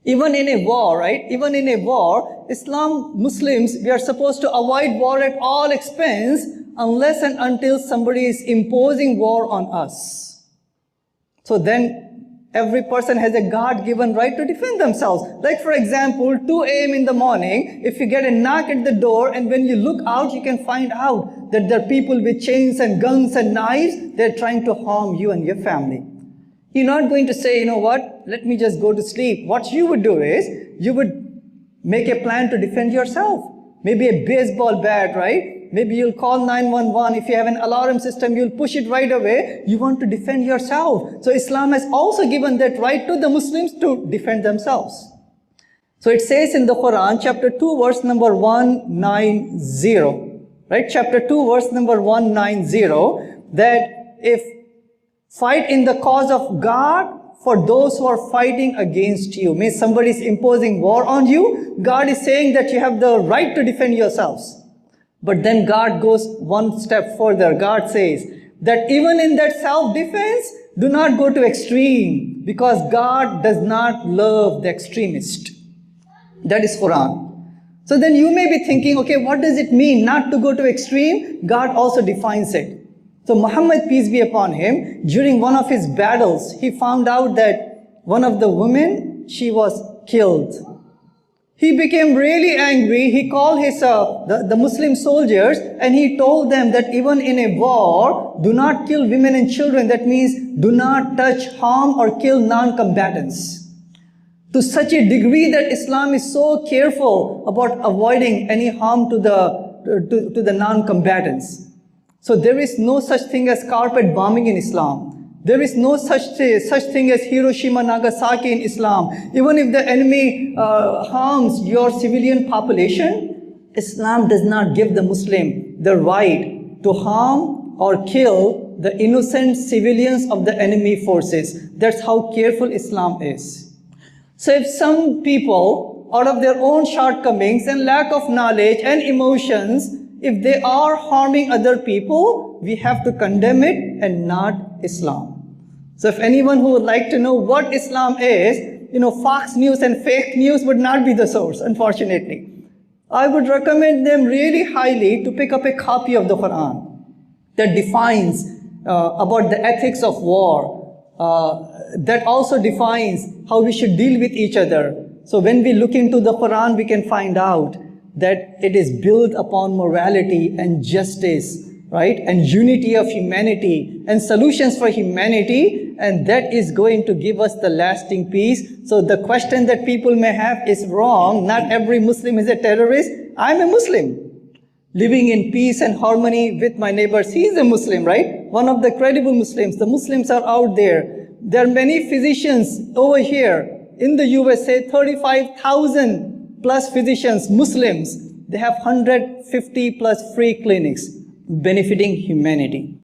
Even in a war, right? Even in a war, Muslims, we are supposed to avoid war at all expense unless and until somebody is imposing war on us. So then every person has a God-given right to defend themselves. Like for example, 2 a.m. in the morning, if you get a knock at the door and when you look out, you can find out that there are people with chains and guns and knives, they're trying to harm you and your family. You're not going to say, you know what, let me just go to sleep. What you would do is, you would make a plan to defend yourself. Maybe a baseball bat, right? Maybe you'll call 911. If you have an alarm system, you'll push it right away. You want to defend yourself. So Islam has also given that right to the Muslims to defend themselves. So it says in the Qur'an, chapter 2, verse number 190, right? Chapter 2, verse number 190, that if fight in the cause of God for those who are fighting against you. Means somebody is imposing war on you. God is saying that you have the right to defend yourselves. But then God goes one step further. God says that even in that self-defense, do not go to extreme, because God does not love the extremist. That is Qur'an. So then you may be thinking, okay, what does it mean not to go to extreme? God also defines it. So Muhammad, peace be upon him, during one of his battles, he found out that one of the women, she was killed. He became really angry. He called his the Muslim soldiers and he told them that even in a war, do not kill women and children. That means do not touch, harm or kill non-combatants. To such a degree that Islam is so careful about avoiding any harm to the non-combatants. So there is no such thing as carpet bombing in Islam. There is no such thing as Hiroshima, Nagasaki in Islam. Even if the enemy harms your civilian population, Islam does not give the Muslim the right to harm or kill the innocent civilians of the enemy forces. That's how careful Islam is. So if some people, out of their own shortcomings and lack of knowledge and emotions, if they are harming other people, we have to condemn it and not Islam. So if anyone who would like to know what Islam is, Fox News and fake news would not be the source, unfortunately. I would recommend them really highly to pick up a copy of the Qur'an that defines about the ethics of war, that also defines how we should deal with each other. So when we look into the Qur'an, we can find out that it is built upon morality and justice, right? And unity of humanity and solutions for humanity, and that is going to give us the lasting peace. So the question that people may have is wrong. Not every Muslim is a terrorist. I'm a Muslim, living in peace and harmony with my neighbors. He is a Muslim, right? One of the credible Muslims. The Muslims are out there. There are many physicians over here in the USA, 35,000 plus physicians, Muslims. They have 150 plus free clinics benefiting humanity.